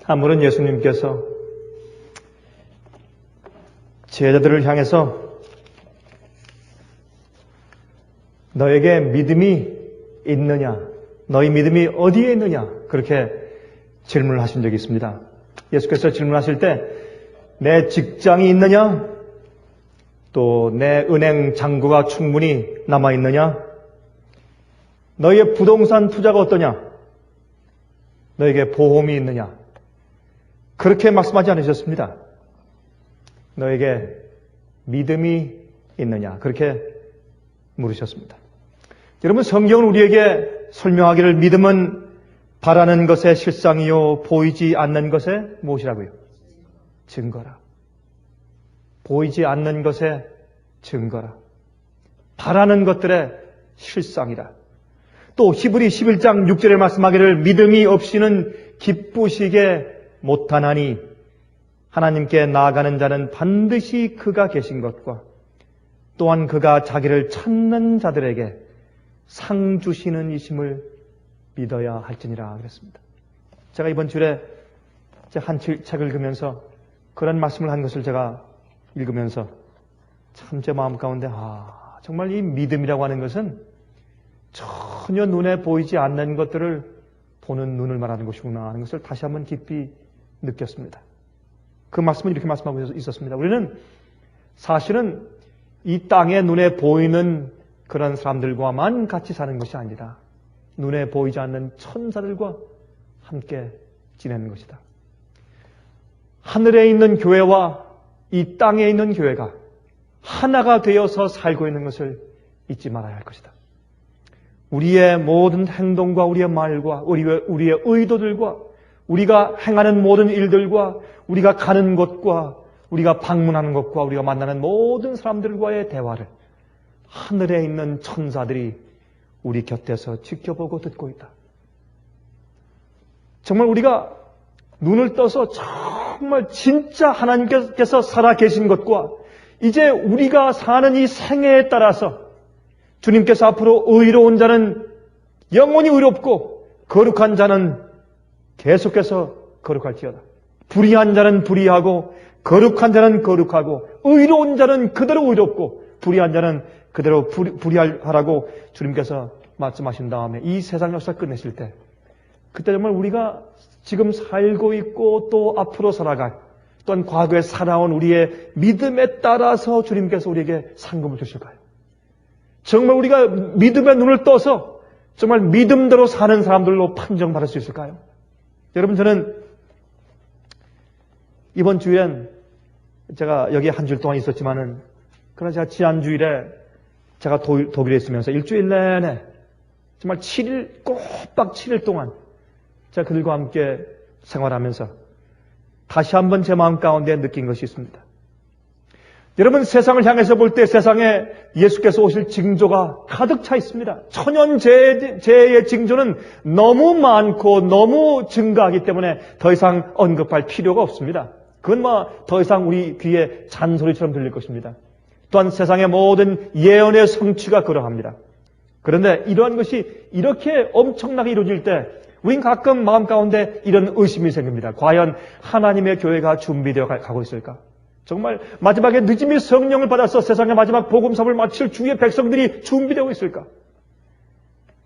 아무런 예수님께서 제자들을 향해서 너에게 믿음이 있느냐, 너희 믿음이 어디에 있느냐, 그렇게 질문을 하신 적이 있습니다. 예수께서 질문하실 때 내 직장이 있느냐, 또 내 은행 잔고가 충분히 남아있느냐, 너희의 부동산 투자가 어떠냐, 너에게 보험이 있느냐, 그렇게 말씀하지 않으셨습니다. 너에게 믿음이 있느냐, 그렇게 물으셨습니다. 여러분, 성경은 우리에게 설명하기를 믿음은 바라는 것의 실상이요 보이지 않는 것의 무엇이라고요? 증거라. 보이지 않는 것의 증거라. 바라는 것들의 실상이라. 또 히브리 11장 6절에 말씀하기를 믿음이 없이는 기쁘시게 못하나니 하나님께 나아가는 자는 반드시 그가 계신 것과 또한 그가 자기를 찾는 자들에게 상 주시는 이심을 믿어야 할지니라 그랬습니다. 제가 이번 주에 한 책을 읽으면서 그런 말씀을 한 것을 제가 읽으면서 참 제 마음 가운데 정말 이 믿음이라고 하는 것은 전혀 눈에 보이지 않는 것들을 보는 눈을 말하는 것이구나 하는 것을 다시 한번 깊이 느꼈습니다. 그 말씀은 이렇게 말씀하고 있었습니다. 우리는 사실은 이 땅에 눈에 보이는 그런 사람들과만 같이 사는 것이 아니라 눈에 보이지 않는 천사들과 함께 지내는 것이다. 하늘에 있는 교회와 이 땅에 있는 교회가 하나가 되어서 살고 있는 것을 잊지 말아야 할 것이다. 우리의 모든 행동과 우리의 말과 우리의 의도들과 우리가 행하는 모든 일들과 우리가 가는 곳과 우리가 방문하는 것과 우리가 만나는 모든 사람들과의 대화를 하늘에 있는 천사들이 우리 곁에서 지켜보고 듣고 있다. 정말 우리가 눈을 떠서 정말 진짜 하나님께서 살아계신 것과 이제 우리가 사는 이 생애에 따라서 주님께서 앞으로 의로운 자는 영원히 의롭고 거룩한 자는 계속해서 거룩할지어다. 불의한 자는 불의하고 거룩한 자는 거룩하고 의로운 자는 그대로 의롭고 불의한 자는 그대로 불의하라고 주님께서 말씀하신 다음에 이 세상 역사 끝내실 때 그때 정말 우리가 지금 살고 있고 또 앞으로 살아갈 또한 과거에 살아온 우리의 믿음에 따라서 주님께서 우리에게 상급을 주실까요? 정말 우리가 믿음의 눈을 떠서 정말 믿음대로 사는 사람들로 판정받을 수 있을까요? 여러분, 저는 이번 주엔 제가 여기 한 주일 동안 있었지만은 그러나 제가 지난주일에 제가 독일에 있으면서 일주일 내내 정말 7일 꼬박 7일 동안 제가 그들과 함께 생활하면서 다시 한번 제 마음 가운데 느낀 것이 있습니다. 여러분, 세상을 향해서 볼 때 세상에 예수께서 오실 징조가 가득 차 있습니다. 천연재해의 징조는 너무 많고 너무 증가하기 때문에 더 이상 언급할 필요가 없습니다. 그건 더 이상 우리 귀에 잔소리처럼 들릴 것입니다. 또한 세상의 모든 예언의 성취가 그러합니다. 그런데 이러한 것이 이렇게 엄청나게 이루어질 때 우린 가끔 마음 가운데 이런 의심이 생깁니다. 과연 하나님의 교회가 준비되어 가고 있을까? 정말 마지막에 늦음이 성령을 받아서 세상의 마지막 복음사업을 마칠 주의 백성들이 준비되고 있을까?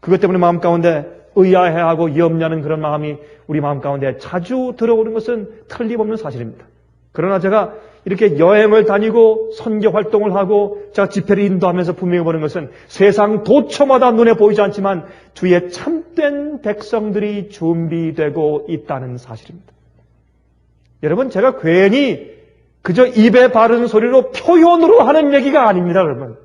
그것 때문에 마음 가운데 의아해하고 염려하는 그런 마음이 우리 마음 가운데 자주 들어오는 것은 틀림없는 사실입니다. 그러나 제가 이렇게 여행을 다니고 선교 활동을 하고 제가 집회를 인도하면서 분명히 보는 것은 세상 도처마다 눈에 보이지 않지만 주의 참된 백성들이 준비되고 있다는 사실입니다. 여러분, 제가 괜히 그저 입에 바른 소리로 표현으로 하는 얘기가 아닙니다, 여러분.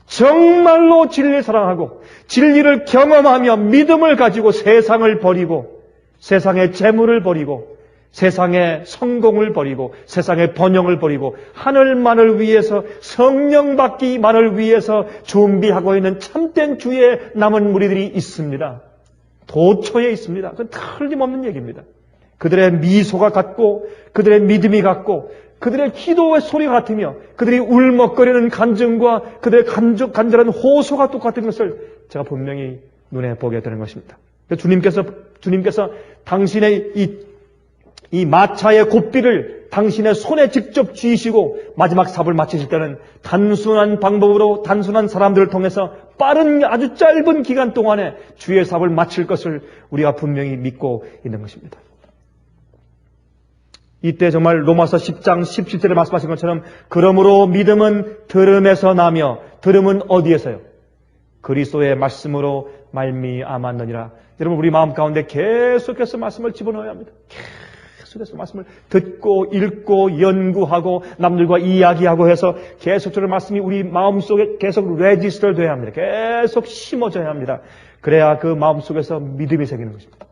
정말로 진리를 사랑하고 진리를 경험하며 믿음을 가지고 세상을 버리고 세상의 재물을 버리고 세상의 성공을 버리고 세상의 번영을 버리고 하늘만을 위해서 성령 받기만을 위해서 준비하고 있는 참된 주의 남은 무리들이 있습니다. 도처에 있습니다. 그건 틀림없는 얘기입니다. 그들의 미소가 같고 그들의 믿음이 같고 그들의 기도의 소리가 같으며 그들이 울먹거리는 간증과 그들의 간절한 호소가 똑같은 것을 제가 분명히 눈에 보게 되는 것입니다. 주님께서 당신의 이 마차의 고삐를 당신의 손에 직접 쥐시고 마지막 삽을 마치실 때는 단순한 방법으로 단순한 사람들을 통해서 빠른 아주 짧은 기간 동안에 주의 삽을 마칠 것을 우리가 분명히 믿고 있는 것입니다. 이때 정말 로마서 10장 17절에 말씀하신 것처럼 그러므로 믿음은 들음에서 나며 들음은 어디에서요? 그리스도의 말씀으로 말미암았느니라. 여러분 우리 마음 가운데 계속해서 말씀을 집어넣어야 합니다. 계속해서 말씀을 듣고 읽고 연구하고 남들과 이야기하고 해서 계속적으로 말씀이 우리 마음속에 계속 레지스터 돼야 합니다. 계속 심어져야 합니다. 그래야 그 마음속에서 믿음이 생기는 것입니다.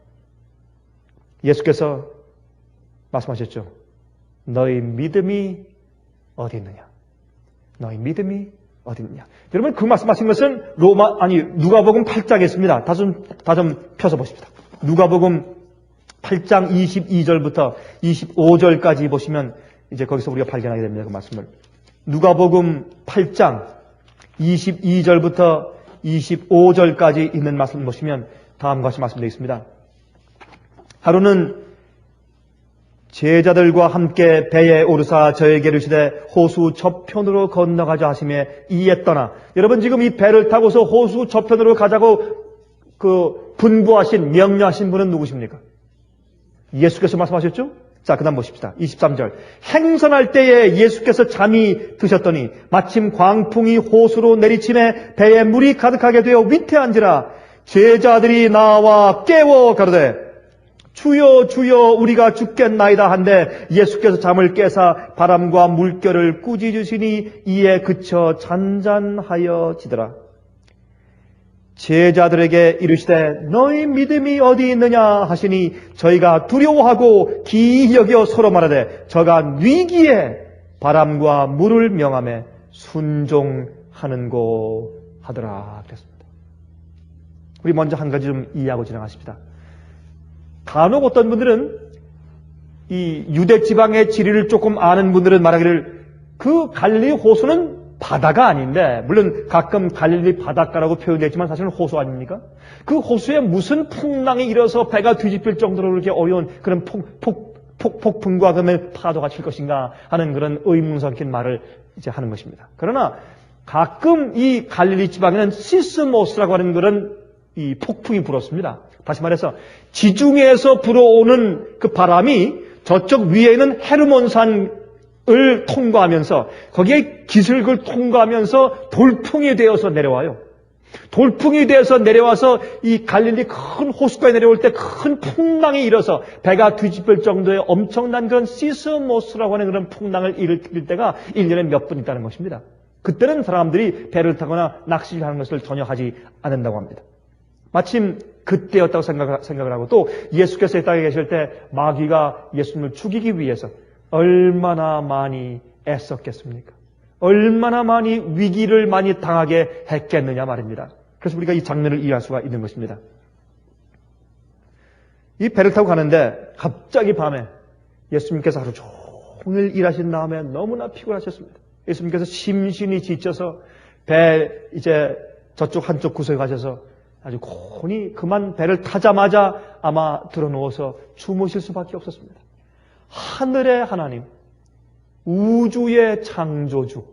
예수께서 말씀하셨죠. 너희 믿음이 어디 있느냐? 너희 믿음이 어디 있느냐? 여러분 그 말씀하신 것은 누가복음 8장에 있습니다. 다 좀 펴서 보십시다. 누가복음 8장 22절부터 25절까지 보시면 이제 거기서 우리가 발견하게 됩니다. 그 말씀을. 누가복음 8장 22절부터 25절까지 있는 말씀 보시면 다음과 같이 말씀되어 있습니다. 하루는 제자들과 함께 배에 오르사 저에게 이르시되 호수 저편으로 건너가자 하시며 이에 떠나. 여러분 지금 이 배를 타고서 호수 저편으로 가자고 그 분부하신 명령하신 분은 누구십니까? 예수께서 말씀하셨죠? 자, 그 다음 보십시다. 23절. 행선할 때에 예수께서 잠이 드셨더니 마침 광풍이 호수로 내리침에 배에 물이 가득하게 되어 위태한지라. 제자들이 나와 깨워 가로되 주여 주여 우리가 죽겠나이다 한데 예수께서 잠을 깨사 바람과 물결을 꾸짖으시니 이에 그쳐 잔잔하여지더라. 제자들에게 이르시되 너희 믿음이 어디 있느냐 하시니 저희가 두려워하고 기이 여겨 서로 말하되 저가 위기에 바람과 물을 명하며 순종하는고 하더라 그랬습니다. 우리 먼저 한 가지 좀 이해하고 진행하십시다. 간혹 어떤 분들은 이 유대 지방의 지리를 조금 아는 분들은 말하기를 그 갈릴리 호수는 바다가 아닌데, 물론 가끔 갈릴리 바닷가라고 표현되지만 사실은 호수 아닙니까? 그 호수에 무슨 풍랑이 일어서 배가 뒤집힐 정도로 그렇게 어려운 그런 폭풍과 그런 파도가 칠 것인가 하는 그런 의문 섞인 말을 이제 하는 것입니다. 그러나 가끔 이 갈릴리 지방에는 시스모스라고 하는 그런 이 폭풍이 불었습니다. 다시 말해서 지중해에서 불어오는 그 바람이 저쪽 위에 있는 헤르몬산을 통과하면서 거기에 기슭을 통과하면서 돌풍이 되어서 내려와요. 돌풍이 되어서 내려와서 이 갈릴리 큰 호수가에 내려올 때 큰 풍랑이 일어서 배가 뒤집힐 정도의 엄청난 그런 시스모스라고 하는 그런 풍랑을 일으킬 때가 1년에 몇 번 있다는 것입니다. 그때는 사람들이 배를 타거나 낚시를 하는 것을 전혀 하지 않는다고 합니다. 마침 그때였다고 생각을 하고 또 예수께서 이 땅에 계실 때 마귀가 예수님을 죽이기 위해서 얼마나 많이 애썼겠습니까? 얼마나 많이 위기를 많이 당하게 했겠느냐 말입니다. 그래서 우리가 이 장면을 이해할 수가 있는 것입니다. 이 배를 타고 가는데 갑자기 밤에 예수님께서 하루 종일 일하신 다음에 너무나 피곤하셨습니다. 예수님께서 심신이 지쳐서 배 이제 저쪽 한쪽 구석에 가셔서 아주 곤히 그만 배를 타자마자 아마 들어누워서 주무실 수밖에 없었습니다. 하늘의 하나님, 우주의 창조주,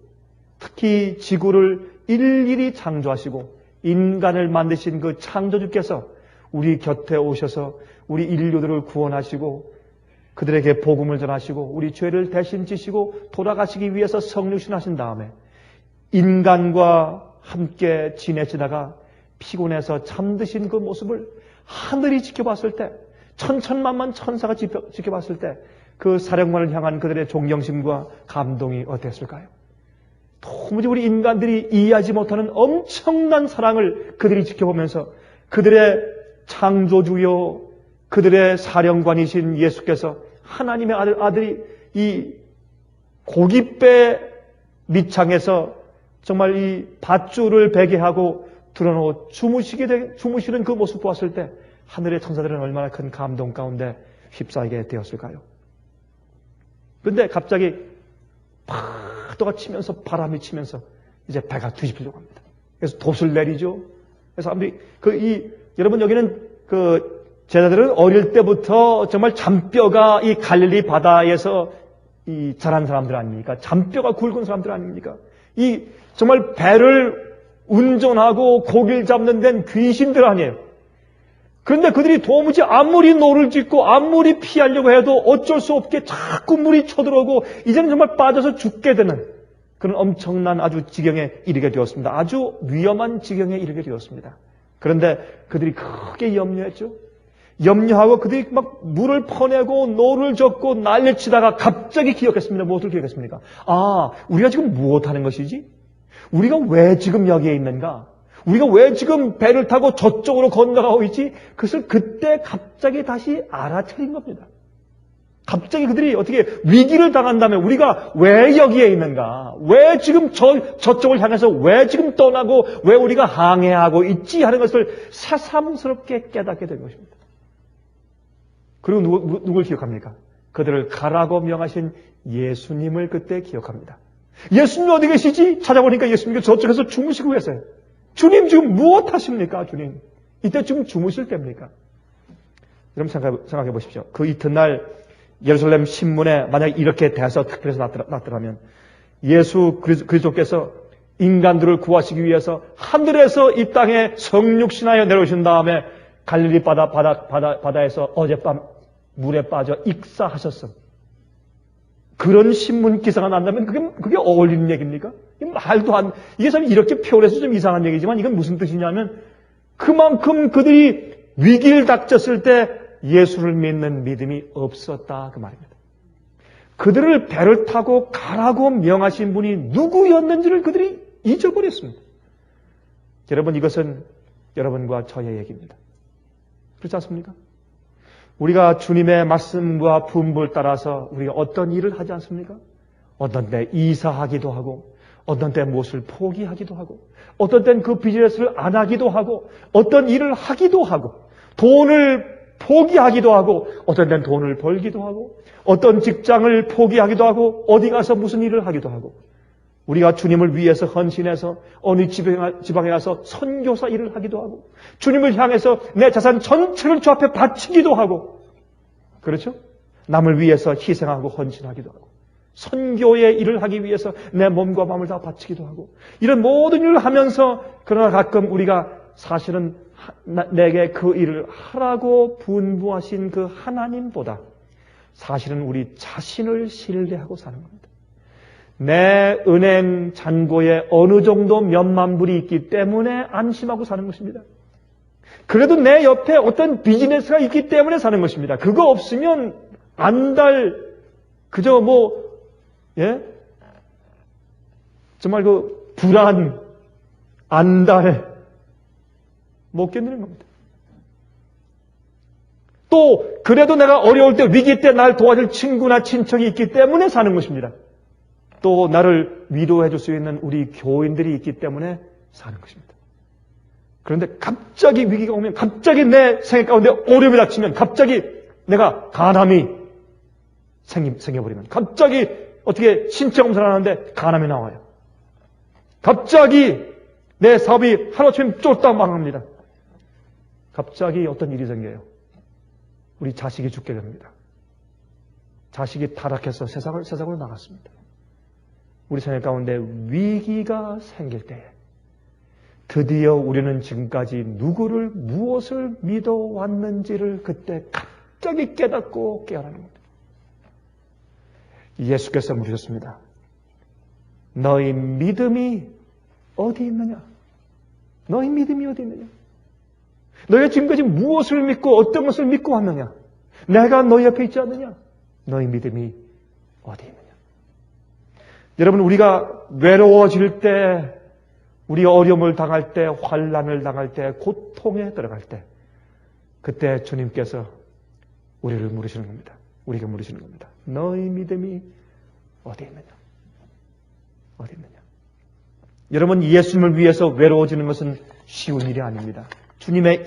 특히 지구를 일일이 창조하시고 인간을 만드신 그 창조주께서 우리 곁에 오셔서 우리 인류들을 구원하시고 그들에게 복음을 전하시고 우리 죄를 대신 지시고 돌아가시기 위해서 성육신하신 다음에 인간과 함께 지내시다가 피곤해서 잠드신 그 모습을 하늘이 지켜봤을 때, 천천만만 천사가 지켜봤을 때 그 사령관을 향한 그들의 존경심과 감동이 어땠을까요? 도무지 우리 인간들이 이해하지 못하는 엄청난 사랑을 그들이 지켜보면서 그들의 창조주요 그들의 사령관이신 예수께서 하나님의 아들이 이 고깃배 밑창에서 정말 이 밧줄을 베게 하고 드러놓고 주무시는 그 모습 보았을 때 하늘의 천사들은 얼마나 큰 감동 가운데 휩싸이게 되었을까요? 그런데 갑자기 파도가 치면서 바람이 치면서 이제 배가 뒤집히려고 합니다. 그래서 돛을 내리죠. 그래서 사람들이 여러분 여기는 그 제자들은 어릴 때부터 정말 잔뼈가 이 갈릴리 바다에서 자란 사람들 아닙니까? 잔뼈가 굵은 사람들 아닙니까? 이 정말 배를 운전하고 고기를 잡는 데는 귀신들 아니에요. 그런데 그들이 도무지 아무리 노를 짓고 아무리 피하려고 해도 어쩔 수 없게 자꾸 물이 쳐들어오고 이제는 정말 빠져서 죽게 되는 그런 엄청난 아주 지경에 이르게 되었습니다. 아주 위험한 지경에 이르게 되었습니다. 그런데 그들이 크게 염려했죠. 염려하고 그들이 막 물을 퍼내고 노를 젓고 난리를 치다가 갑자기 기억했습니다. 무엇을 기억했습니까? 아, 우리가 지금 무엇하는 것이지? 우리가 왜 지금 여기에 있는가? 우리가 왜 지금 배를 타고 저쪽으로 건너가고 있지? 그것을 그때 갑자기 다시 알아차린 겁니다. 갑자기 그들이 어떻게 위기를 당한다면 우리가 왜 여기에 있는가? 왜 지금 저쪽을 향해서 왜 지금 떠나고 왜 우리가 항해하고 있지? 하는 것을 새삼스럽게 깨닫게 된 것입니다. 그리고 누굴 기억합니까? 그들을 가라고 명하신 예수님을 그때 기억합니다. 예수님 어디 계시지? 찾아보니까 예수님이 저쪽에서 주무시고 계세요. 주님 지금 무엇 하십니까? 주님. 이때 지금 주무실 때입니까? 여러분 생각해 보십시오. 그 이튿날 예루살렘 신문에 만약 이렇게 대해서 특별해서 났더라면 예수 그리스도께서 인간들을 구하시기 위해서 하늘에서 이 땅에 성육신하여 내려오신 다음에 갈릴리 바다에서 어젯밤 물에 빠져 익사하셨음. 그런 신문 기사가 난다면 그게 어울리는 얘기입니까? 말도 이게 참 이렇게 표현해서 좀 이상한 얘기지만 이건 무슨 뜻이냐면 그만큼 그들이 위기를 닥쳤을 때 예수를 믿는 믿음이 없었다 그 말입니다. 그들을 배를 타고 가라고 명하신 분이 누구였는지를 그들이 잊어버렸습니다. 여러분 이것은 여러분과 저의 얘기입니다. 그렇지 않습니까? 우리가 주님의 말씀과 분부를 따라서 우리가 어떤 일을 하지 않습니까? 어떤 때 이사하기도 하고 어떤 때 무엇을 포기하기도 하고 어떤 때는 그 비즈니스를 안 하기도 하고 어떤 일을 하기도 하고 돈을 포기하기도 하고 어떤 때는 돈을 벌기도 하고 어떤 직장을 포기하기도 하고 어디 가서 무슨 일을 하기도 하고 우리가 주님을 위해서 헌신해서 어느 지방에 가서 선교사 일을 하기도 하고 주님을 향해서 내 자산 전체를 주 앞에 바치기도 하고 그렇죠? 남을 위해서 희생하고 헌신하기도 하고 선교의 일을 하기 위해서 내 몸과 마음을 다 바치기도 하고 이런 모든 일을 하면서 그러나 가끔 우리가 사실은 내게 그 일을 하라고 분부하신 그 하나님보다 사실은 우리 자신을 신뢰하고 사는 겁니다. 내 은행 잔고에 어느 정도 몇만 불이 있기 때문에 안심하고 사는 것입니다. 그래도 내 옆에 어떤 비즈니스가 있기 때문에 사는 것입니다. 그거 없으면 안달 그저 정말 그 불안 안달 못 견디는 겁니다. 또 그래도 내가 어려울 때 위기 때 날 도와줄 친구나 친척이 있기 때문에 사는 것입니다. 또 나를 위로해 줄 수 있는 우리 교인들이 있기 때문에 사는 것입니다. 그런데 갑자기 위기가 오면 갑자기 내 생애 가운데 어려움이 닥치면 갑자기 내가 간암이 생겨버리면 갑자기 어떻게 신체 검사를 하는데 간암이 나와요. 갑자기 내 사업이 하루아침에 쫄딱 망합니다. 갑자기 어떤 일이 생겨요. 우리 자식이 죽게 됩니다. 자식이 타락해서 세상으로 나갔습니다. 우리 생활 가운데 위기가 생길 때에 드디어 우리는 지금까지 누구를 무엇을 믿어왔는지를 그때 갑자기 깨닫고 깨어나는 겁니다. 예수께서 물으셨습니다. 너희 믿음이 어디 있느냐? 너희 믿음이 어디 있느냐? 너희가 지금까지 무엇을 믿고 어떤 것을 믿고 왔느냐? 내가 너희 옆에 있지 않느냐? 너희 믿음이 어디 있느냐? 여러분 우리가 외로워질 때 우리 어려움을 당할 때 환난을 당할 때 고통에 들어갈 때 그때 주님께서 우리를 물으시는 겁니다. 우리가 물으시는 겁니다. 너희 믿음이 어디 있느냐? 어디 있느냐? 여러분 예수님을 위해서 외로워지는 것은 쉬운 일이 아닙니다. 주님의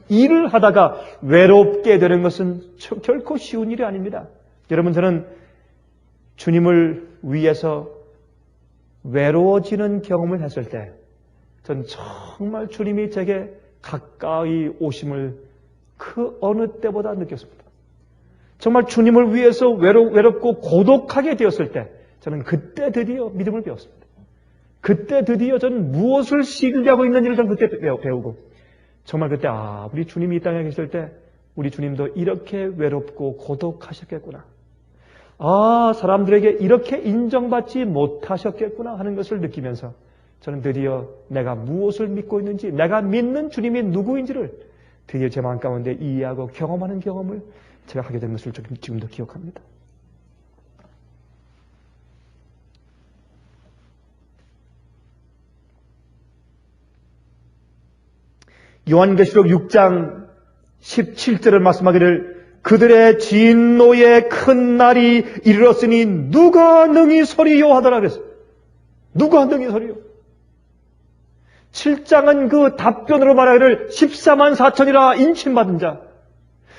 일을 하다가 외롭게 되는 것은 결코 쉬운 일이 아닙니다. 여러분 저는 주님을 위해서 외로워지는 경험을 했을 때 전 정말 주님이 제게 가까이 오심을 그 어느 때보다 느꼈습니다. 정말 주님을 위해서 외롭고 고독하게 되었을 때 저는 그때 드디어 믿음을 배웠습니다. 그때 드디어 저는 무엇을 신뢰하고 있는지를 저는 그때 배우고 정말 그때 우리 주님이 이 땅에 계실 때 우리 주님도 이렇게 외롭고 고독하셨겠구나. 사람들에게 이렇게 인정받지 못하셨겠구나 하는 것을 느끼면서 저는 드디어 내가 무엇을 믿고 있는지, 내가 믿는 주님이 누구인지를 드디어 제 마음 가운데 이해하고 경험하는 경험을 제가 하게 된 것을 지금도 기억합니다. 요한계시록 6장 17절을 말씀하기를 그들의 진노의 큰 날이 이르렀으니 누가 능히 서리요 하더라 그랬어요. 누가 능히 서리요? 7장은 그 답변으로 말하기를 14만 4천이라 인침받은 자,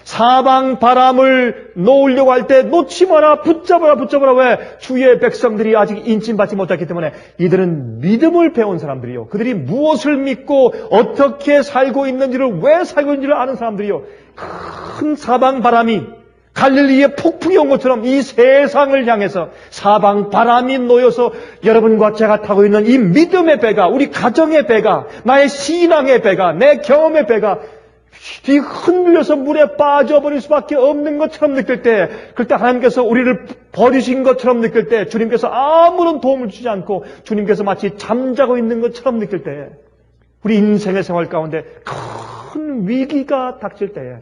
사방 바람을 놓으려고 할 때 놓지 마라, 붙잡아라. 왜? 주의 백성들이 아직 인침받지 못했기 때문에 이들은 믿음을 배운 사람들이요. 그들이 무엇을 믿고 어떻게 살고 있는지를, 왜 살고 있는지를 아는 사람들이요. 큰 사방 바람이 갈릴리의 폭풍이 온 것처럼 이 세상을 향해서 사방 바람이 놓여서 여러분과 제가 타고 있는 이 믿음의 배가, 우리 가정의 배가, 나의 신앙의 배가, 내 경험의 배가 뒤 흔들려서 물에 빠져버릴 수밖에 없는 것처럼 느낄 때, 그때 하나님께서 우리를 버리신 것처럼 느낄 때, 주님께서 아무런 도움을 주지 않고 주님께서 마치 잠자고 있는 것처럼 느낄 때, 우리 인생의 생활 가운데 큰 위기가 닥칠 때에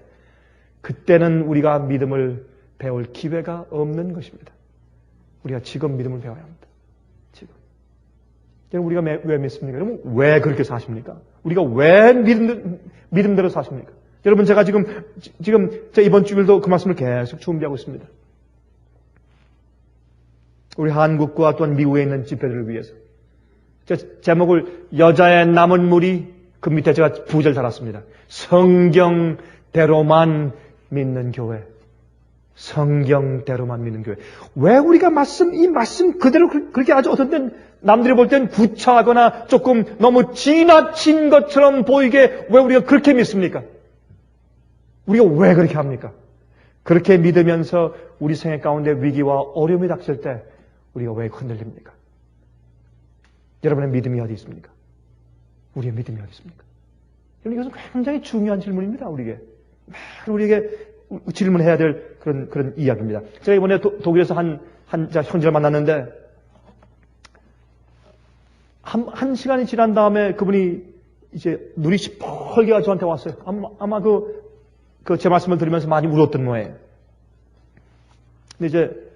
그때는 우리가 믿음을 배울 기회가 없는 것입니다. 우리가 지금 믿음을 배워야 합니다. 지금. 여러분, 우리가 왜 믿습니까? 여러분, 왜 그렇게 사십니까? 우리가 왜 믿음대로 사십니까? 여러분, 제가 지금 이번 주일도 그 말씀을 계속 준비하고 있습니다. 우리 한국과 또한 미국에 있는 집회들을 위해서. 제목을 여자의 남은 물이, 그 밑에 제가 부제를 달았습니다. 성경대로만 믿는 교회. 성경대로만 믿는 교회. 왜 우리가 이 말씀 그대로 그렇게 아주 어떤 때는 남들이 볼 땐 구차하거나 조금 너무 지나친 것처럼 보이게 왜 우리가 그렇게 믿습니까? 우리가 왜 그렇게 합니까? 그렇게 믿으면서 우리 생애 가운데 위기와 어려움이 닥칠 때 우리가 왜 흔들립니까? 여러분의 믿음이 어디 있습니까? 우리의 믿음이 어디 있습니까? 이것은 굉장히 중요한 질문입니다. 우리에게 질문해야 될 그런 이야기입니다. 제가 이번에 독일에서 한 형제를 만났는데 한 시간이 지난 다음에 그분이 이제 눈이 시뻘게 저한테 왔어요. 아마 제 말씀을 들으면서 많이 울었던 모양이에요. 근데 이제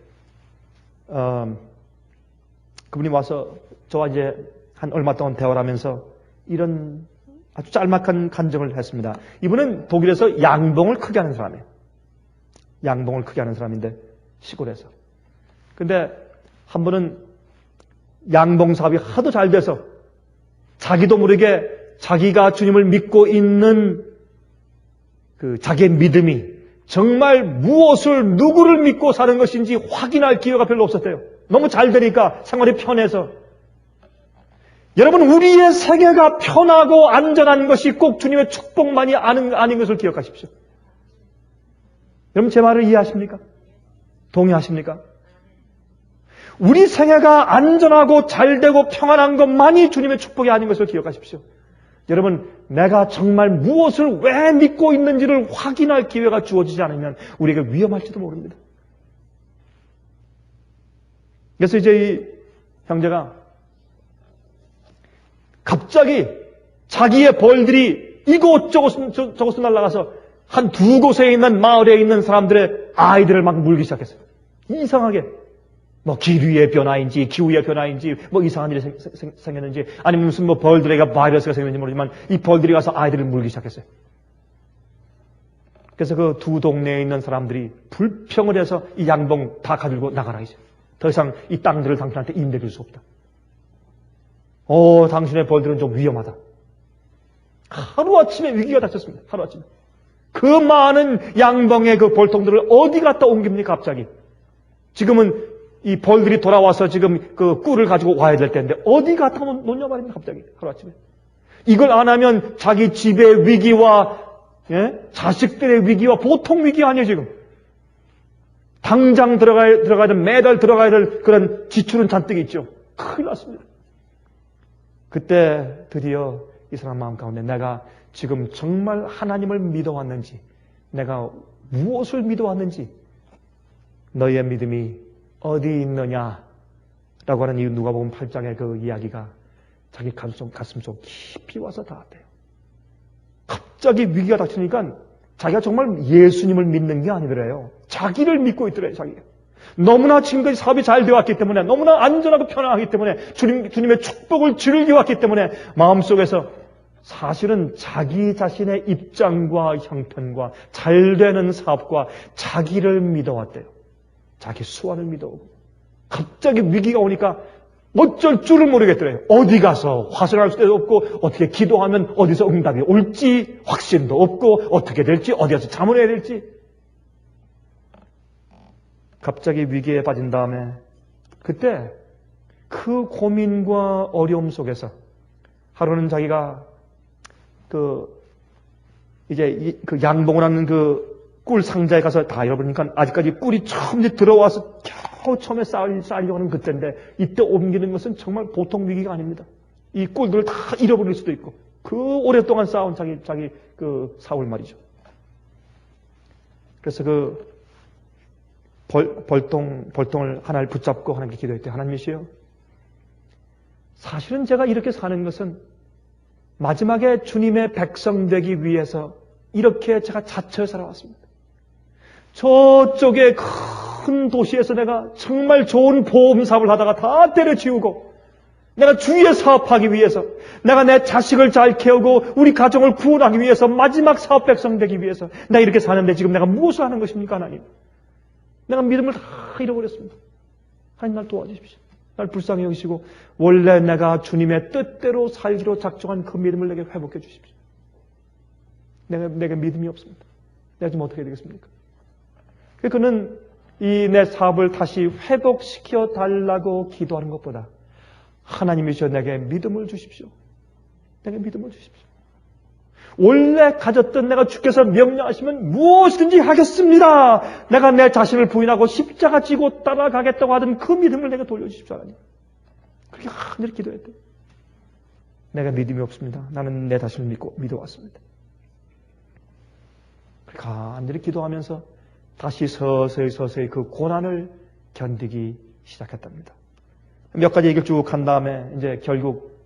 그분이 와서 저와 이제 한 얼마 동안 대화를 하면서 이런 아주 짤막한 간증을 했습니다. 이분은 독일에서 양봉을 크게 하는 사람이에요. 양봉을 크게 하는 사람인데 시골에서. 근데 한 번은 양봉 사업이 하도 잘 돼서 자기도 모르게 자기가 주님을 믿고 있는 자기의 믿음이 정말 누구를 믿고 사는 것인지 확인할 기회가 별로 없었대요. 너무 잘 되니까 생활이 편해서. 여러분, 우리의 세계가 편하고 안전한 것이 꼭 주님의 축복만이 아닌 것을 기억하십시오. 여러분, 제 말을 이해하십니까? 동의하십니까? 우리 생애가 안전하고 잘되고 평안한 것만이 주님의 축복이 아닌 것을 기억하십시오. 여러분, 내가 정말 무엇을 왜 믿고 있는지를 확인할 기회가 주어지지 않으면 우리에게 위험할지도 모릅니다. 그래서 이제 이 형제가 갑자기 자기의 벌들이 이곳저곳 날아가서 한 두 곳에 있는 마을에 있는 사람들의 아이들을 막 물기 시작했어요. 이상하게. 기류의 변화인지 기후의 변화인지 이상한 일이 생겼는지 아니면 무슨 벌들에게 바이러스가 생겼는지 모르지만 이 벌들이 가서 아이들을 물기 시작했어요. 그래서 그 두 동네에 있는 사람들이 불평을 해서 이 양봉 다 가지고 나가라 이제. 더 이상 이 땅들을 당신한테 임대 줄 수 없다. 당신의 벌들은 좀 위험하다. 하루아침에 위기가 닥쳤습니다. 하루아침에. 그 많은 양봉의 그 벌통들을 어디 갖다 옮깁니까 갑자기? 지금은 이 벌들이 돌아와서 지금 그 꿀을 가지고 와야 될 텐데 어디 갖다 놓냐 말입니다. 갑자기 하루아침에. 이걸 안 하면 자기 집의 위기와 예? 자식들의 위기와 보통 위기 아니에요, 지금. 당장 들어가야 될, 매달 들어가야 될 그런 지출은 잔뜩 있죠. 큰일 났습니다. 그때 드디어 이 사람 마음 가운데 내가 지금 정말 하나님을 믿어왔는지, 내가 무엇을 믿어왔는지, 너희의 믿음이 어디 있느냐 라고 하는 이 누가복음 8장의 그 이야기가 자기 가슴 속 깊이 와서 닿았대요. 갑자기 위기가 닥치니까 자기가 정말 예수님을 믿는 게 아니더래요. 자기를 믿고 있더래요, 자기가. 너무나 지금까지 사업이 잘 되어왔기 때문에, 너무나 안전하고 편안하기 때문에, 주님의 축복을 즐겨왔기 때문에 마음속에서 사실은 자기 자신의 입장과 형편과 잘되는 사업과 자기를 믿어왔대요. 자기 수완을 믿어오고. 갑자기 위기가 오니까 어쩔 줄을 모르겠더래요. 어디 가서 화살할 수도 없고, 어떻게 기도하면 어디서 응답이 올지 확신도 없고, 어떻게 될지, 어디 가서 잠을 해야 될지. 갑자기 위기에 빠진 다음에 그때 그 고민과 어려움 속에서 하루는 자기가 이제 그 양봉을 하는 그 꿀 상자에 가서 다 잃어버리니까 아직까지 꿀이 처음 들어와서 겨우 처음에 쌓으려고 하는 그때인데, 이때 옮기는 것은 정말 보통 위기가 아닙니다. 이 꿀들을 다 잃어버릴 수도 있고, 그 오랫동안 쌓은 자기 그 사울 말이죠. 그래서 그 벌통을 하나를 붙잡고 하나님께 기도했대요. 하나님이시여, 사실은 제가 이렇게 사는 것은 마지막에 주님의 백성 되기 위해서 이렇게 제가 자처해 살아왔습니다. 저쪽에 큰 도시에서 내가 정말 좋은 보험 사업을 하다가 다 때려치우고, 내가 주위에 사업하기 위해서, 내가 내 자식을 잘 키우고 우리 가정을 구원하기 위해서, 마지막 사업 백성 되기 위해서 내가 이렇게 사는데 지금 내가 무엇을 하는 것입니까, 하나님? 내가 믿음을 다 잃어버렸습니다. 하나님, 날 도와주십시오. 날 불쌍히 여기시고 원래 내가 주님의 뜻대로 살기로 작정한 그 믿음을 내게 회복해 주십시오. 내게 믿음이 없습니다. 내가 지금 어떻게 되겠습니까? 그는 이 내 사업을 다시 회복시켜 달라고 기도하는 것보다, 하나님이시여 내게 믿음을 주십시오. 내게 믿음을 주십시오. 원래 가졌던 내가 주께서 명령하시면 무엇이든지 하겠습니다. 내가 내 자신을 부인하고 십자가 지고 따라가겠다고 하던 그 믿음을 내게 돌려주십시오, 하나님. 그렇게 하늘에 기도했대. 내가 믿음이 없습니다. 나는 내 자신을 믿어왔습니다. 그렇게 간절히 기도하면서 다시 서서히 그 고난을 견디기 시작했답니다. 몇 가지 얘기를 쭉 한 다음에 이제 결국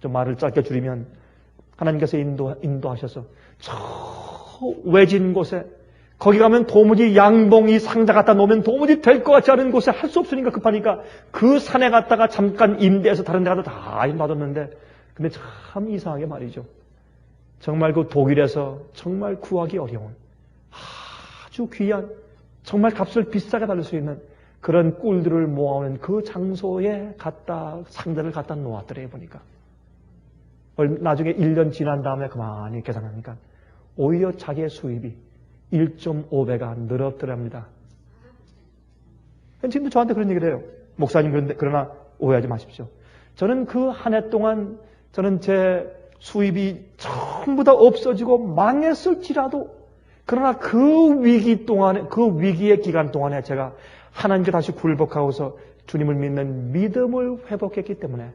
좀 말을 짧게 줄이면, 하나님께서 인도하셔서 저 외진 곳에, 거기 가면 도무지 양봉이 상자 갖다 놓으면 도무지 될 것 같지 않은 곳에 할 수 없으니까 급하니까 그 산에 갔다가 잠깐 임대해서 다른 데 가서 다 놔뒀는데, 근데 참 이상하게 말이죠. 정말 그 독일에서 정말 구하기 어려운 아주 귀한, 정말 값을 비싸게 받을 수 있는 그런 꿀들을 모아오는 그 장소에 상자를 갖다 놓았더래요, 보니까. 나중에 1년 지난 다음에 그만히 계산하니까 오히려 자기의 수입이 1.5배가 늘었더랍니다. 지금도 저한테 그런 얘기를 해요. 목사님, 그러나 오해하지 마십시오. 저는 그 한 해 동안 저는 제 수입이 전부 다 없어지고 망했을지라도, 그러나 그 위기의 기간 동안에 제가 하나님께 다시 굴복하고서 주님을 믿는 믿음을 회복했기 때문에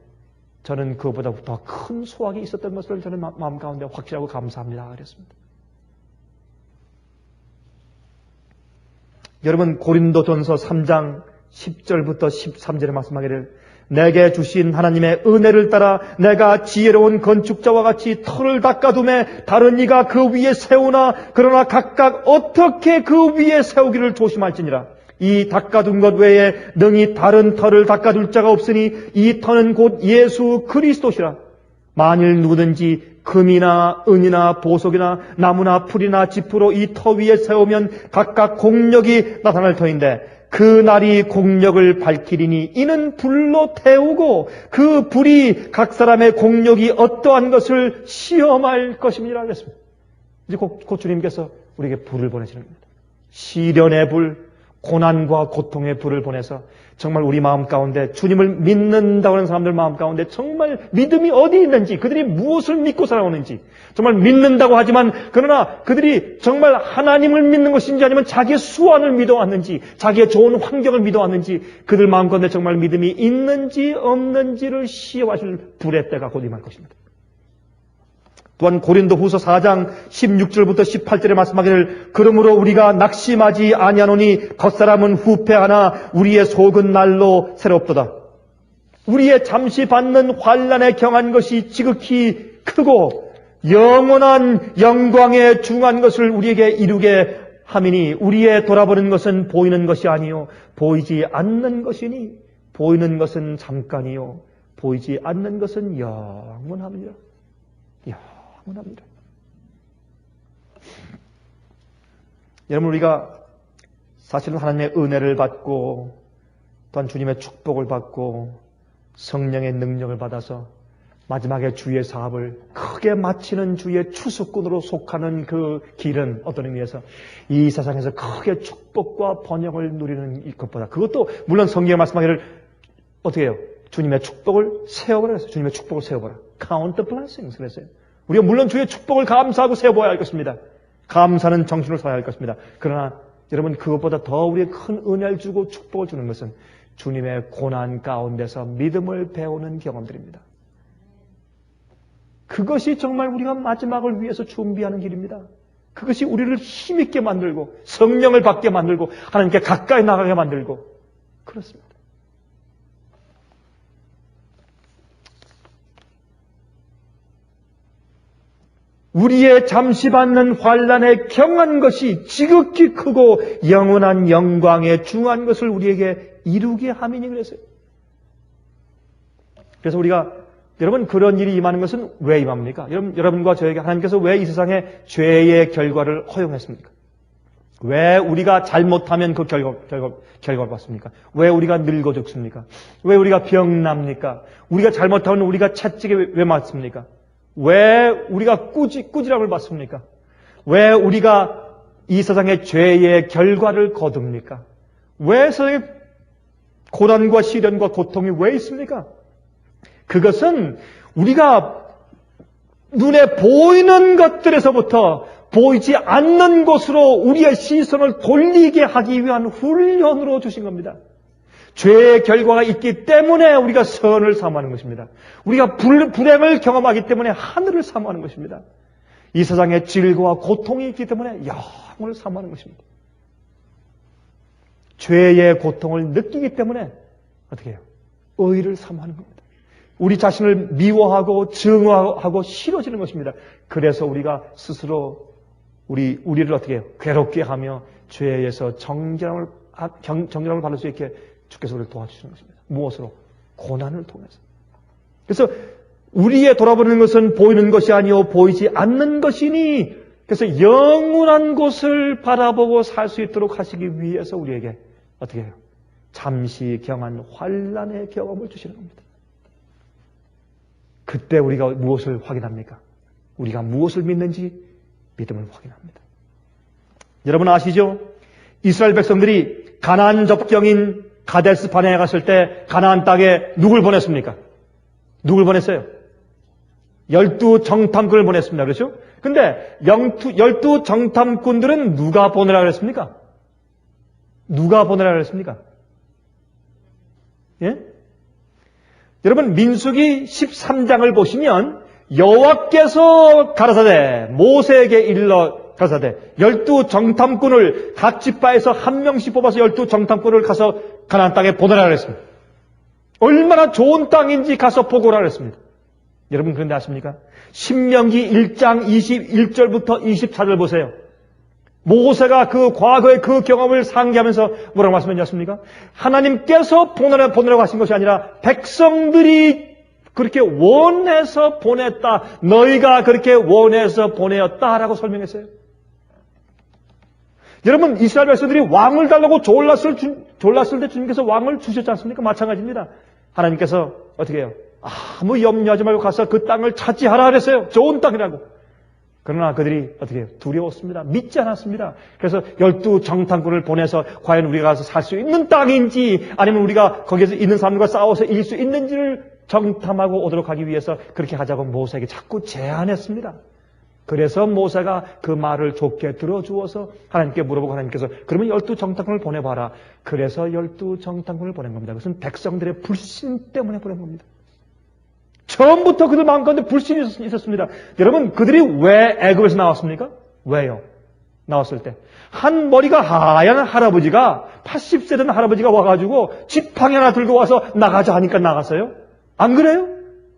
저는 그것보다 더 큰 소확이 있었던 것을 저는 마음 가운데 확실하고 감사합니다. 그랬습니다. 여러분, 고린도전서 3장 10절부터 13절에 말씀하기를, 내게 주신 하나님의 은혜를 따라 내가 지혜로운 건축자와 같이 터를 닦아둠에 다른 이가 그 위에 세우나, 그러나 각각 어떻게 그 위에 세우기를 조심할지니라. 이 닦아둔 것 외에 능히 다른 터를 닦아둘 자가 없으니 이 터는 곧 예수 그리스도시라. 만일 누구든지 금이나 은이나 보석이나 나무나 풀이나 지푸로 이 터 위에 세우면 각각 공력이 나타날 터인데, 그 날이 공력을 밝히리니 이는 불로 태우고 그 불이 각 사람의 공력이 어떠한 것을 시험할 것임이라 그랬습니다. 이제 곧 주님께서 우리에게 불을 보내시는 겁니다. 시련의 불, 고난과 고통의 불을 보내서 정말 우리 마음 가운데 주님을 믿는다고 하는 사람들 마음 가운데 정말 믿음이 어디 있는지, 그들이 무엇을 믿고 살아오는지, 정말 믿는다고 하지만 그러나 그들이 정말 하나님을 믿는 것인지 아니면 자기의 수완을 믿어왔는지, 자기의 좋은 환경을 믿어왔는지, 그들 마음 가운데 정말 믿음이 있는지 없는지를 시험하실 불의 때가 곧 임할 것입니다. 또한 고린도후서 4장 16절부터 18절에 말씀하기를 그러므로 우리가 낙심하지 아니하노니 겉사람은 후패하나 우리의 속은 날로 새롭도다. 우리의 잠시 받는 환난에 경한 것이 지극히 크고 영원한 영광에 중한 것을 우리에게 이루게 함이니 우리의 돌아보는 것은 보이는 것이 아니요 보이지 않는 것이니 보이는 것은 잠깐이요 보이지 않는 것은 영원함이라. 합니다. 여러분, 우리가 사실은 하나님의 은혜를 받고 또한 주님의 축복을 받고 성령의 능력을 받아서 마지막에 주의 사업을 크게 마치는 주의 추수꾼으로 속하는 그 길은 어떤 의미에서 이 세상에서 크게 축복과 번영을 누리는 것보다, 그것도 물론 성경에 말씀하기를 어떻게 해요? 주님의 축복을 세워보라 그랬어요. 주님의 축복을 세워보라. Count the blessings 그랬어요. 우리가 물론 주의 축복을 감사하고 세워봐야 할 것입니다. 감사는 정신으로 살아야 할 것입니다. 그러나 여러분, 그것보다 더 우리의 큰 은혜를 주고 축복을 주는 것은 주님의 고난 가운데서 믿음을 배우는 경험들입니다. 그것이 정말 우리가 마지막을 위해서 준비하는 길입니다. 그것이 우리를 힘있게 만들고 성령을 받게 만들고 하나님께 가까이 나가게 만들고 그렇습니다. 우리의 잠시 받는 환난에 경한 것이 지극히 크고 영원한 영광에 중한 것을 우리에게 이루게 함이니 그랬어요. 그래서 우리가 여러분 그런 일이 임하는 것은 왜 임합니까? 여러분과 저에게 하나님께서 왜 이 세상에 죄의 결과를 허용했습니까? 왜 우리가 잘못하면 그 결과를 받습니까? 왜 우리가 늙어 죽습니까? 왜 우리가 병납니까? 우리가 잘못하면 우리가 채찍에 왜 맞습니까? 왜 우리가 꾸지람을 받습니까? 왜 우리가 이 세상의 죄의 결과를 거둡니까? 왜 세상에 고난과 시련과 고통이 왜 있습니까? 그것은 우리가 눈에 보이는 것들에서부터 보이지 않는 곳으로 우리의 시선을 돌리게 하기 위한 훈련으로 주신 겁니다. 죄의 결과가 있기 때문에 우리가 선을 사모하는 것입니다. 우리가 불행을 경험하기 때문에 하늘을 사모하는 것입니다. 이 세상에 질고와 고통이 있기 때문에 영을 사모하는 것입니다. 죄의 고통을 느끼기 때문에 어떻게 해요? 의를 사모하는 겁니다. 우리 자신을 미워하고 증오하고 싫어지는 것입니다. 그래서 우리가 스스로 우리를 어떻게 해요? 괴롭게 하며 죄에서 정죄함을 받을 수 있게 주께서 우리를 도와주시는 것입니다. 무엇으로? 고난을 통해서. 그래서 우리의 돌아보는 것은 보이는 것이 아니요 보이지 않는 것이니 그래서 영원한 곳을 바라보고 살 수 있도록 하시기 위해서 우리에게 어떻게 해요? 잠시 경한 환난의 경험을 주시는 겁니다. 그때 우리가 무엇을 확인합니까? 우리가 무엇을 믿는지 믿음을 확인합니다. 여러분 아시죠? 이스라엘 백성들이 가나안 접경인 가데스 바네아에 갔을 때 가나안 땅에 누굴 보냈습니까? 누굴 보냈어요? 12 정탐꾼을 보냈습니다. 그렇죠? 근데 12 정탐꾼들은 누가 보내라 그랬습니까? 누가 보내라 그랬습니까? 예? 여러분 민수기 13장을 보시면 여호와께서 가라사대 모세에게 일러 가라사대 12 정탐꾼을 각 지파에서 한 명씩 뽑아서 12 정탐꾼을 가서 가나안 땅에 보내라 그랬습니다. 얼마나 좋은 땅인지 가서 보고 오라 그랬습니다. 여러분 그런데 아십니까? 신명기 1장 21절부터 24절 보세요. 모세가 그 과거의 그 경험을 상기하면서 뭐라고 말씀하지 않습니까? 하나님께서 보내라고 하신 것이 아니라 백성들이 그렇게 원해서 보냈다. 너희가 그렇게 원해서 보내었다라고 설명했어요. 여러분 이스라엘 백성들이 왕을 달라고 졸랐을 때 주님께서 왕을 주셨지 않습니까? 마찬가지입니다. 하나님께서 어떻게 해요? 아무 염려하지 말고 가서 그 땅을 차지하라 그랬어요. 좋은 땅이라고. 그러나 그들이 어떻게 두려웠습니다. 믿지 않았습니다. 그래서 12 정탐꾼을 보내서 과연 우리가 가서 살 수 있는 땅인지 아니면 우리가 거기에서 있는 사람들과 싸워서 이길 수 있는지를 정탐하고 오도록 하기 위해서 그렇게 하자고 모세에게 자꾸 제안했습니다. 그래서 모세가 그 말을 좋게 들어주어서 하나님께 물어보고 하나님께서 그러면 12 정탐꾼을 보내봐라. 그래서 12 정탐꾼을 보낸 겁니다. 그것은 백성들의 불신 때문에 보낸 겁니다. 처음부터 그들 마음 가운데 불신이 있었습니다. 여러분, 그들이 왜 애굽에서 나왔습니까? 왜요? 나왔을 때. 한 머리가 하얀 할아버지가 80세 된 할아버지가 와가지고 지팡이 하나 들고 와서 나가자 하니까 나갔어요? 안 그래요?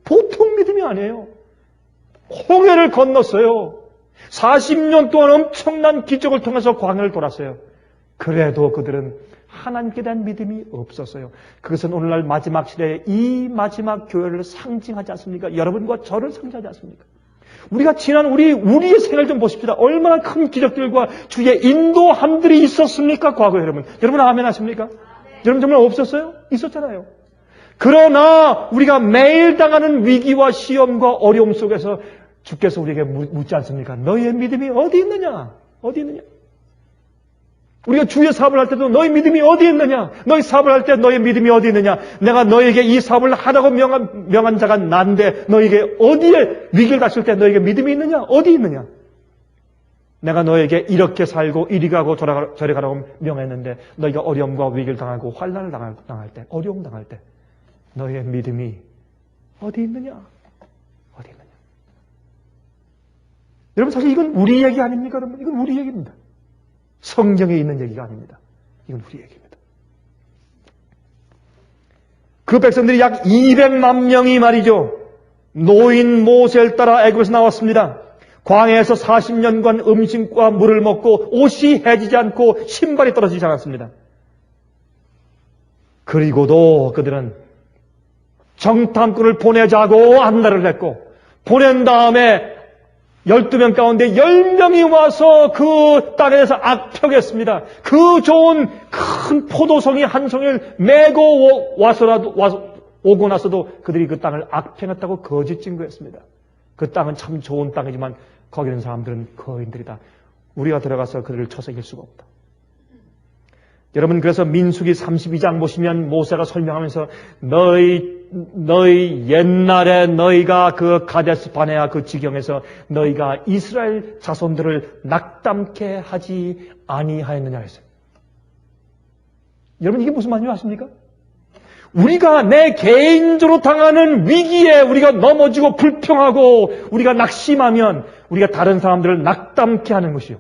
보통 믿음이 아니에요. 홍해를 건넜어요. 40년 동안 엄청난 기적을 통해서 광야를 돌았어요. 그래도 그들은 하나님께 대한 믿음이 없었어요. 그것은 오늘날 마지막 시대에 이 마지막 교회를 상징하지 않습니까? 여러분과 저를 상징하지 않습니까? 우리가 지난 우리의 생활 좀 보십시다. 얼마나 큰 기적들과 주의 인도함들이 있었습니까? 과거에 여러분. 여러분 아멘 하십니까? 여러분 정말 없었어요? 있었잖아요. 그러나 우리가 매일 당하는 위기와 시험과 어려움 속에서 주께서 우리에게 묻지 않습니까? 너희의 믿음이 어디 있느냐? 어디 있느냐? 우리가 주의 사업을 할 때도 너희 믿음이 어디 있느냐? 너희 사업을 할 때 너희 믿음이 어디 있느냐? 내가 너에게 이 사업을 하라고 명한 자가 난데 너에게 어디에 위기를 닥칠 때 너에게 믿음이 있느냐? 어디 있느냐? 내가 너에게 이렇게 살고 이리 가고 저리 가라고 명했는데 너희가 어려움과 위기를 당하고 환난을 당할 때, 어려움 당할 때 너희의 믿음이 어디 있느냐? 어디 있느냐? 여러분 사실 이건 우리 얘기 아닙니까? 여러분 이건 우리 얘기입니다. 성경에 있는 얘기가 아닙니다. 이건 우리 얘기입니다. 그 백성들이 약 200만 명이 말이죠. 노인 모세를 따라 애굽에서 나왔습니다. 광야에서 40년간 음식과 물을 먹고 옷이 해지지 않고 신발이 떨어지지 않았습니다. 그리고도 그들은 정탐꾼을 보내자고 안달을 했고 보낸 다음에 12명 가운데 10명이 와서 그 땅에서 악평했습니다. 그 좋은 큰 포도송이 한 송이를 메고 오고 나서도 그들이 그 땅을 악평했다고 거짓 증거했습니다. 그 땅은 참 좋은 땅이지만 거기 있는 사람들은 거인들이다. 우리가 들어가서 그들을 쳐서 이길 수가 없다. 여러분 그래서 민수기 32장 보시면 모세가 설명하면서 너희 옛날에 너희가 그 가데스 바네아 그 지경에서 너희가 이스라엘 자손들을 낙담케 하지 아니하였느냐 했어요. 여러분 이게 무슨 말인지 아십니까? 우리가 내 개인적으로 당하는 위기에 우리가 넘어지고 불평하고 우리가 낙심하면 우리가 다른 사람들을 낙담케 하는 것이요.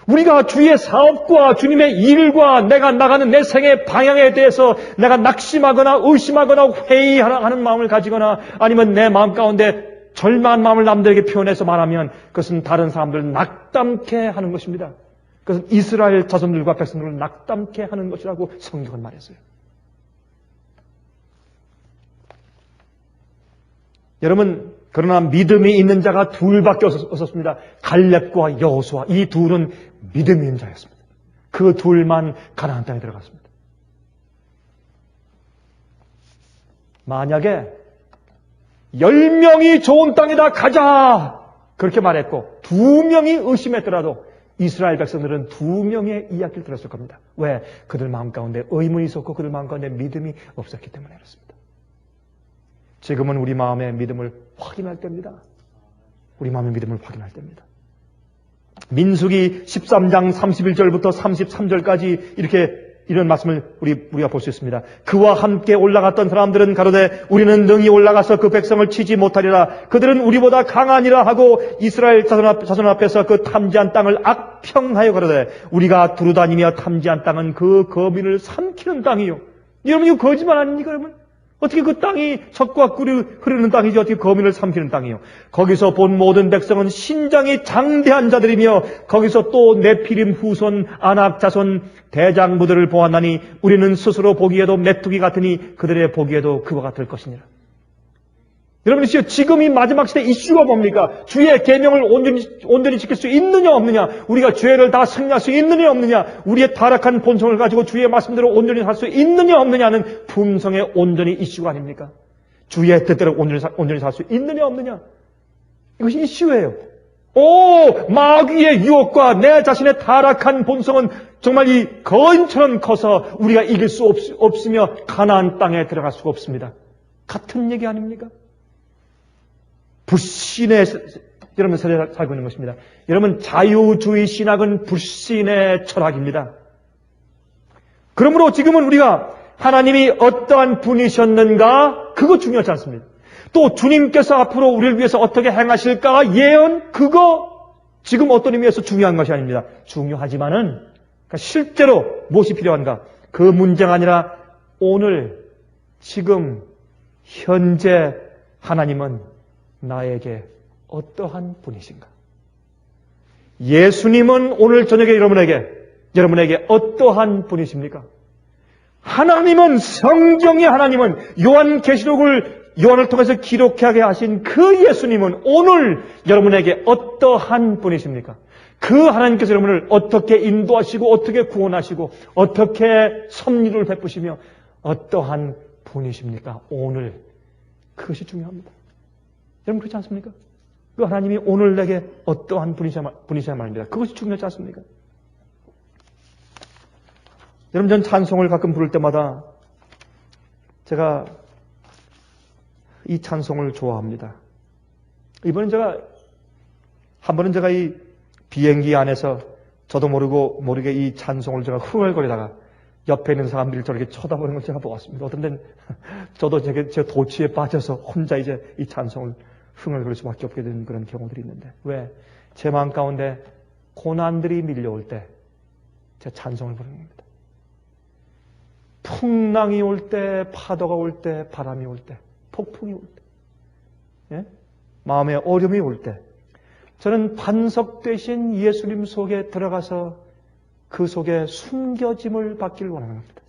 우리가 주의 사업과 주님의 일과 내가 나가는 내 생의 방향에 대해서 내가 낙심하거나 의심하거나 회의하는 마음을 가지거나 아니면 내 마음 가운데 절망한 마음을 남들에게 표현해서 말하면 그것은 다른 사람들을 낙담케 하는 것입니다. 그것은 이스라엘 자손들과 백성들을 낙담케 하는 것이라고 성경은 말했어요. 여러분 그러나 믿음이 있는 자가 둘밖에 없었습니다. 갈렙과 여호수아 이 둘은 믿음이 있는 자였습니다. 그 둘만 가나안 땅에 들어갔습니다. 만약에 10명이 좋은 땅이다 가자 그렇게 말했고 2명이 의심했더라도 이스라엘 백성들은 2명의 이야기를 들었을 겁니다. 왜? 그들 마음 가운데 의문이 있었고 그들 마음 가운데 믿음이 없었기 때문에 그렇습니다. 지금은 우리 마음의 믿음을 확인할 때입니다. 우리 마음의 믿음을 확인할 때입니다. 민수기 13장 31절부터 33절까지 이런 말씀을 우리가 볼 수 있습니다. 그와 함께 올라갔던 사람들은 가로되 우리는 능히 올라가서 그 백성을 치지 못하리라. 그들은 우리보다 강하니라 하고 이스라엘 자손 앞에서 그 탐지한 땅을 악평하여 가로되 우리가 두루다니며 탐지한 땅은 그 거민을 삼키는 땅이요. 여러분 이거 거짓말 아닙니까 여러분? 어떻게 그 땅이 젖과 꿀이 흐르는 땅이지 어떻게 거민을 삼키는 땅이요. 거기서 본 모든 백성은 신장이 장대한 자들이며 거기서 또 네피림 후손 아낙 자손 대장부들을 보았나니 우리는 스스로 보기에도 메뚜기 같으니 그들의 보기에도 그와 같을 것이니라. 여러분 지금 이 마지막 시대 이슈가 뭡니까? 주의 계명을 온전히 지킬 수 있느냐 없느냐, 우리가 죄를 다 승리할 수 있느냐 없느냐, 우리의 타락한 본성을 가지고 주의 말씀대로 온전히 살 수 있느냐 없느냐는 품성의 온전히 이슈가 아닙니까? 주의 뜻대로 온전히 살 수 있느냐 없느냐. 이것이 이슈예요. 마귀의 유혹과 내 자신의 타락한 본성은 정말 이 거인처럼 커서 우리가 이길 수 없으며 가나안 땅에 들어갈 수가 없습니다. 같은 얘기 아닙니까? 불신의 여러분 세대에 살고 있는 것입니다. 여러분 자유주의 신학은 불신의 철학입니다. 그러므로 지금은 우리가 하나님이 어떠한 분이셨는가 그거 중요하지 않습니다. 또 주님께서 앞으로 우리를 위해서 어떻게 행하실까 예언 그거 지금 어떤 의미에서 중요한 것이 아닙니다. 중요하지만은 그러니까 실제로 무엇이 필요한가 그 문제가 아니라 오늘 지금 현재 하나님은 나에게 어떠한 분이신가? 예수님은 오늘 저녁에 여러분에게 어떠한 분이십니까? 하나님은 성경의 하나님은 요한을 통해서 기록하게 하신 그 예수님은 오늘 여러분에게 어떠한 분이십니까? 그 하나님께서 여러분을 어떻게 인도하시고 어떻게 구원하시고 어떻게 섭리를 베푸시며 어떠한 분이십니까? 오늘 그것이 중요합니다. 여러분 그렇지 않습니까? 그 하나님이 오늘 내게 어떠한 분이셔야 말입니다. 그것이 중요하지 않습니까? 여러분 전 찬송을 가끔 부를 때마다 제가 이 찬송을 좋아합니다. 한 번은 제가 이 비행기 안에서 저도 모르게 이 찬송을 제가 흥얼거리다가 옆에 있는 사람들이 저렇게 쳐다보는 걸 제가 보았습니다. 어떤 데는 저도 제 도취에 빠져서 혼자 이제 이 찬송을 흥얼거릴 수밖에 없게 되는 그런 경우들이 있는데 왜? 제 마음 가운데 고난들이 밀려올 때 제 찬송을 부르는 겁니다. 풍랑이 올 때, 파도가 올 때, 바람이 올 때, 폭풍이 올 때, 예? 마음에 어려움이 올 때 저는 반석 되신 예수님 속에 들어가서 그 속에 숨겨짐을 받기를 원하는 겁니다.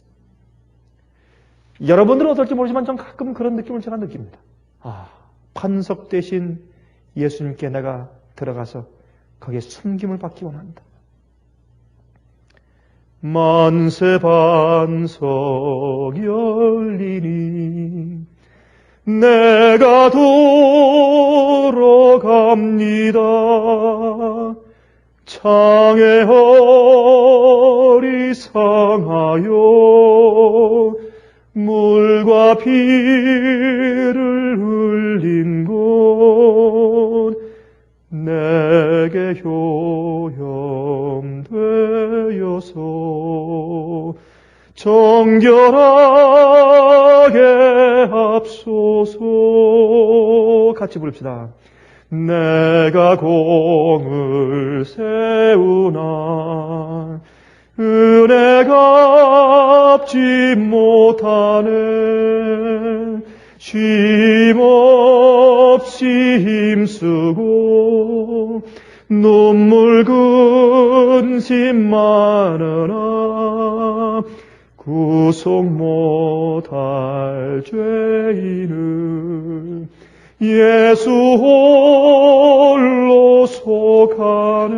여러분들은 어떨지 모르지만 전 가끔 그런 느낌을 제가 느낍니다. 반석 되신 예수님께 내가 들어가서 거기에 숨김을 받기 원한다. 만세 반석 열리니 내가 돌아갑니다. 창에 허리 상하여 물과 피를 흘린 곳 내게 효염되어서 정결하게 합소서. 같이 부릅시다. 내가 공을 세우나 은혜가 갚지 못하네. 쉼없이 힘쓰고 눈물 근심 많으나 구속 못할 죄인은 예수 홀로 속하네.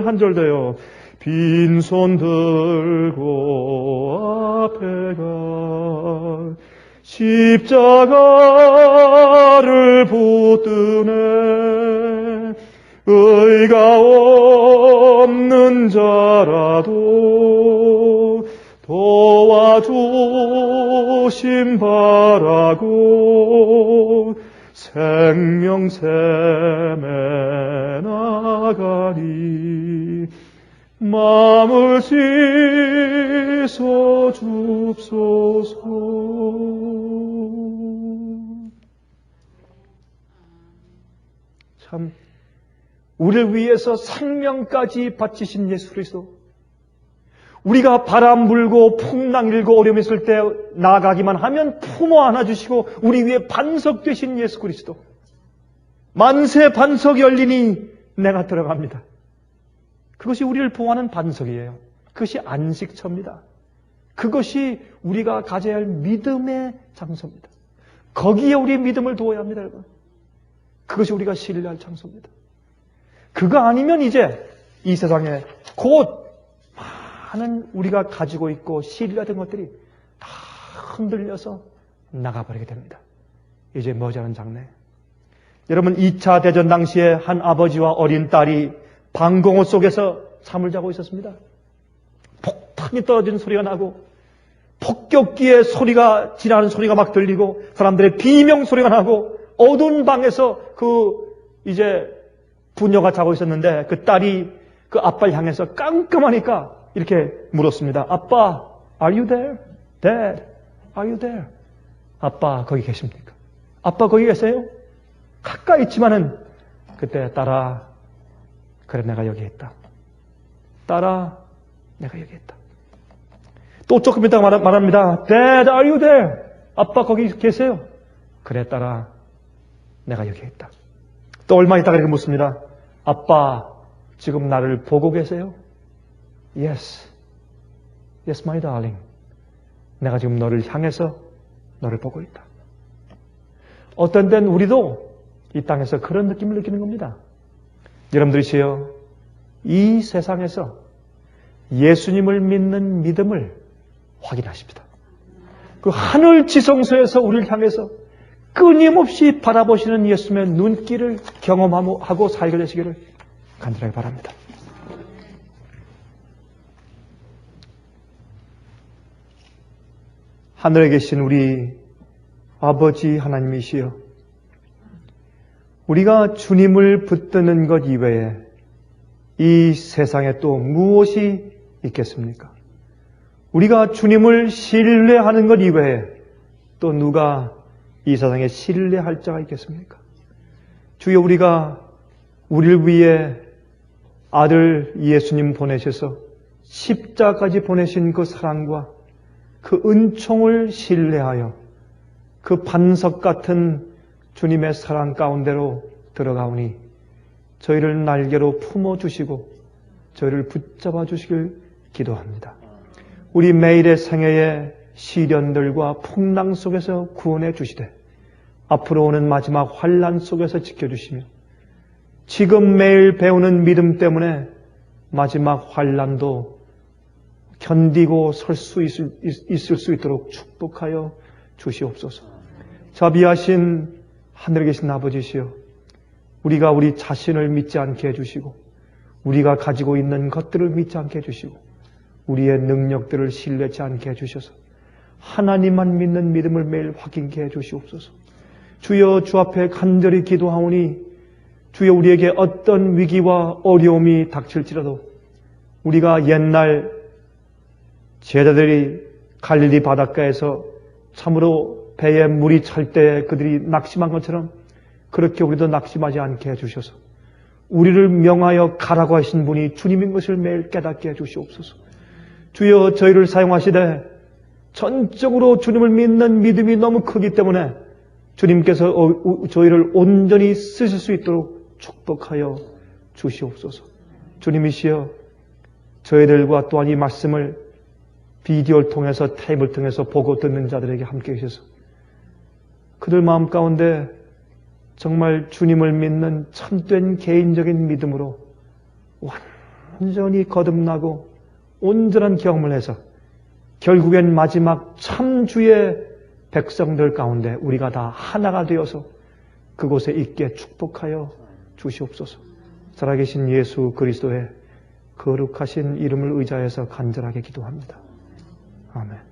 한 절 더요. 빈손 들고 앞에 가 십자가를 붙드네. 의가 없는 자라도 도와주심 바라고 생명샘에 나가니 마음을 씻어 줍소서. 참 우리를 위해서 생명까지 바치신 예수 그리스도, 우리가 바람 불고 풍랑 일고 어려움 있을 때 나가기만 하면 품어 안아주시고 우리 위에 반석 되신 예수 그리스도, 만세 반석 열리니 내가 들어갑니다. 그것이 우리를 보호하는 반석이에요. 그것이 안식처입니다. 그것이 우리가 가져야 할 믿음의 장소입니다. 거기에 우리의 믿음을 두어야 합니다, 여러분. 그것이 우리가 신뢰할 장소입니다. 그거 아니면 이제 이 세상에 곧 많은 우리가 가지고 있고 신뢰하던 것들이 다 흔들려서 나가버리게 됩니다. 이제 머지않은 장래 여러분 2차 대전 당시에 한 아버지와 어린 딸이 방공호 속에서 잠을 자고 있었습니다. 폭탄이 떨어진 소리가 나고 폭격기의 소리가 지나는 소리가 막 들리고 사람들의 비명 소리가 나고 어두운 방에서 이제 부녀가 자고 있었는데 그 딸이 그 아빠를 향해서 깜깜하니까 이렇게 물었습니다. 아빠, are you there? Dad, are you there? 아빠 거기 계십니까? 아빠 거기 계세요? 가까이 있지만은 그때 딸아, 그래 내가 여기 있다. 딸아, 내가 여기 있다. 또 조금 있다가 말합니다. Dad, are you there? 아빠 거기 계세요? 그래 딸아, 내가 여기 있다. 또 얼마 있다가 이렇게 묻습니다. 아빠, 지금 나를 보고 계세요? Yes. Yes, my darling. 내가 지금 너를 향해서 너를 보고 있다. 어떤 때는 우리도 이 땅에서 그런 느낌을 느끼는 겁니다. 여러분들이시여, 이 세상에서 예수님을 믿는 믿음을 확인하십시다. 그 하늘 지성소에서 우리를 향해서 끊임없이 바라보시는 예수님의 눈길을 경험하고 살게 되시기를 간절하게 바랍니다. 하늘에 계신 우리 아버지 하나님이시여, 우리가 주님을 붙드는 것 이외에 이 세상에 또 무엇이 있겠습니까? 우리가 주님을 신뢰하는 것 이외에 또 누가 이 세상에 신뢰할 자가 있겠습니까? 주여, 우리가 우리를 위해 아들 예수님 보내셔서 십자가까지 보내신 그 사랑과 그 은총을 신뢰하여 그 반석 같은 주님의 사랑 가운데로 들어가오니 저희를 날개로 품어주시고 저희를 붙잡아 주시길 기도합니다. 우리 매일의 생애의 시련들과 풍랑 속에서 구원해 주시되 앞으로 오는 마지막 환난 속에서 지켜주시며 지금 매일 배우는 믿음 때문에 마지막 환난도 견디고 설 수 있을 수 있도록 축복하여 주시옵소서. 자비하신 하늘에 계신 아버지시여, 우리가 우리 자신을 믿지 않게 해주시고 우리가 가지고 있는 것들을 믿지 않게 해주시고 우리의 능력들을 신뢰치 않게 해주셔서 하나님만 믿는 믿음을 매일 확인케 해주시옵소서. 주여, 주 앞에 간절히 기도하오니 주여, 우리에게 어떤 위기와 어려움이 닥칠지라도 우리가 옛날 제자들이 갈릴리 바닷가에서 참으로 배에 물이 찰 때 그들이 낙심한 것처럼 그렇게 우리도 낙심하지 않게 해주셔서 우리를 명하여 가라고 하신 분이 주님인 것을 매일 깨닫게 해주시옵소서. 주여, 저희를 사용하시되 전적으로 주님을 믿는 믿음이 너무 크기 때문에 주님께서 저희를 온전히 쓰실 수 있도록 축복하여 주시옵소서. 주님이시여, 저희들과 또한 이 말씀을 비디오를 통해서 테이프를 통해서 보고 듣는 자들에게 함께 계셔서 그들 마음 가운데 정말 주님을 믿는 참된 개인적인 믿음으로 완전히 거듭나고 온전한 경험을 해서 결국엔 마지막 참주의 백성들 가운데 우리가 다 하나가 되어서 그곳에 있게 축복하여 주시옵소서. 살아계신 예수 그리스도의 거룩하신 이름을 의지하여서 간절하게 기도합니다. 아멘.